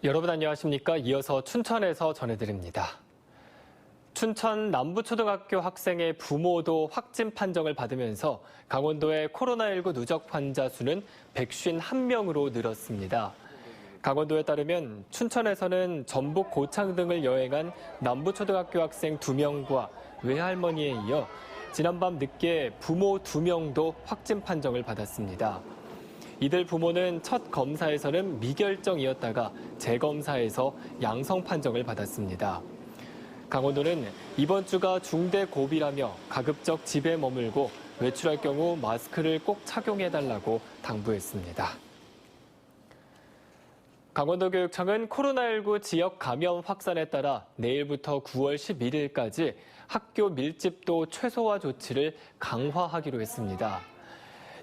여러분 안녕하십니까? 이어서 춘천에서 전해드립니다. 춘천 남부초등학교 학생의 부모도 확진 판정을 받으면서 강원도의 코로나19 누적 환자 수는 151명으로 늘었습니다. 강원도에 따르면 춘천에서는 전북 고창 등을 여행한 남부초등학교 학생 2명과 외할머니에 이어 지난밤 늦게 부모 2명도 확진 판정을 받았습니다. 이들 부모는 첫 검사에서는 미결정이었다가 재검사에서 양성 판정을 받았습니다. 강원도는 이번 주가 중대 고비라며 가급적 집에 머물고 외출할 경우 마스크를 꼭 착용해달라고 당부했습니다. 강원도교육청은 코로나19 지역 감염 확산에 따라 내일부터 9월 11일까지 학교 밀집도 최소화 조치를 강화하기로 했습니다.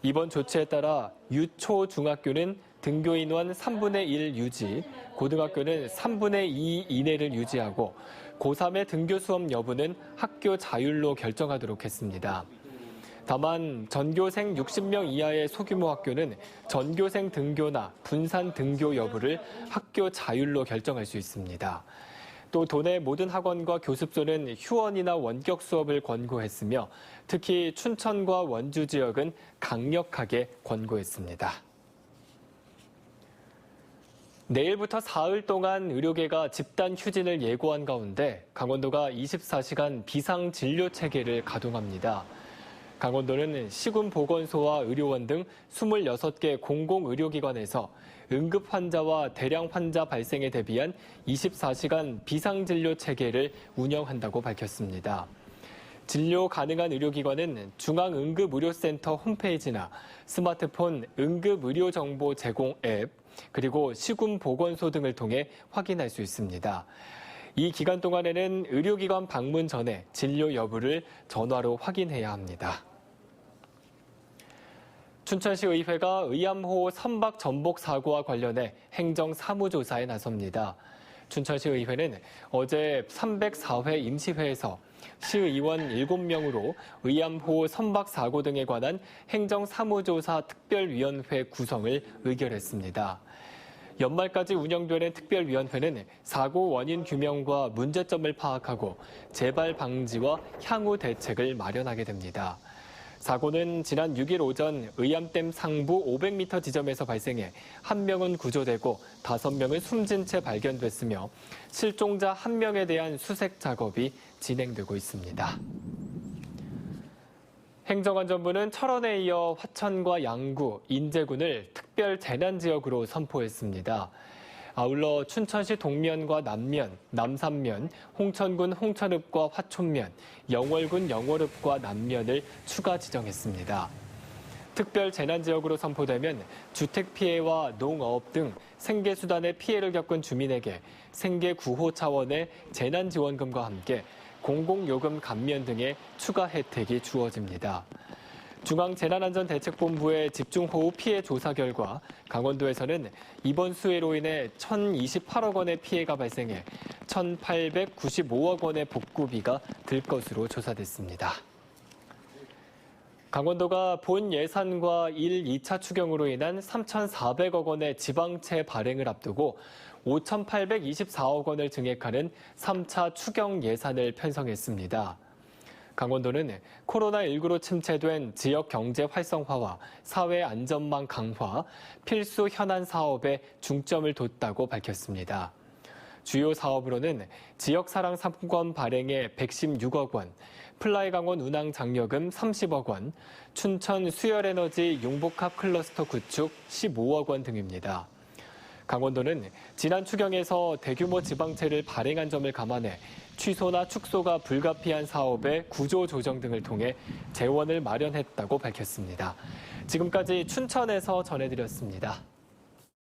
이번 조치에 따라 유초 중학교는 등교 인원 3분의 1 유지, 고등학교는 3분의 2 이내를 유지하고 고3의 등교 수업 여부는 학교 자율로 결정하도록 했습니다. 다만 전교생 60명 이하의 소규모 학교는 전교생 등교나 분산 등교 여부를 학교 자율로 결정할 수 있습니다. 또 도내 모든 학원과 교습소는 휴원이나 원격 수업을 권고했으며 특히 춘천과 원주 지역은 강력하게 권고했습니다. 내일부터 사흘 동안 의료계가 집단 휴진을 예고한 가운데 강원도가 24시간 비상진료 체계를 가동합니다. 강원도는 시군보건소와 의료원 등 26개 공공의료기관에서 응급 환자와 대량 환자 발생에 대비한 24시간 비상진료 체계를 운영한다고 밝혔습니다. 진료 가능한 의료기관은 중앙응급의료센터 홈페이지나 스마트폰 응급의료정보 제공 앱, 그리고 시군보건소 등을 통해 확인할 수 있습니다. 이 기간 동안에는 의료기관 방문 전에 진료 여부를 전화로 확인해야 합니다. 춘천시 의회가 의암호 선박 전복 사고와 관련해 행정 사무조사에 나섭니다. 춘천시 의회는 어제 304회 임시회에서 시의원 7명으로 의암호 선박 사고 등에 관한 행정 사무조사 특별위원회 구성을 의결했습니다. 연말까지 운영되는 특별위원회는 사고 원인 규명과 문제점을 파악하고 재발 방지와 향후 대책을 마련하게 됩니다. 사고는 지난 6일 오전 의암댐 상부 500m 지점에서 발생해 1명은 구조되고 5명은 숨진 채 발견됐으며 실종자 1명에 대한 수색 작업이 진행되고 있습니다. 행정안전부는 철원에 이어 화천과 양구, 인제군을 특별 재난지역으로 선포했습니다. 아울러 춘천시 동면과 남면, 남산면, 홍천군 홍천읍과 화촌면, 영월군 영월읍과 남면을 추가 지정했습니다. 특별 재난지역으로 선포되면 주택 피해와 농업 등 생계수단의 피해를 겪은 주민에게 생계구호 차원의 재난지원금과 함께 공공요금 감면 등의 추가 혜택이 주어집니다. 중앙재난안전대책본부의 집중호우 피해 조사 결과 강원도에서는 이번 수해로 인해 1,028억 원의 피해가 발생해 1,895억 원의 복구비가 들 것으로 조사됐습니다. 강원도가 본 예산과 1, 2차 추경으로 인한 3,400억 원의 지방채 발행을 앞두고 5,824억 원을 증액하는 3차 추경 예산을 편성했습니다. 강원도는 코로나19로 침체된 지역 경제 활성화와 사회 안전망 강화, 필수 현안 사업에 중점을 뒀다고 밝혔습니다. 주요 사업으로는 지역사랑 상품권 발행에 116억 원, 플라이강원 운항 장려금 30억 원, 춘천 수열에너지 융복합 클러스터 구축 15억 원 등입니다. 강원도는 지난 추경에서 대규모 지방채를 발행한 점을 감안해 취소나 축소가 불가피한 사업의 구조 조정 등을 통해 재원을 마련했다고 밝혔습니다. 지금까지 춘천에서 전해드렸습니다.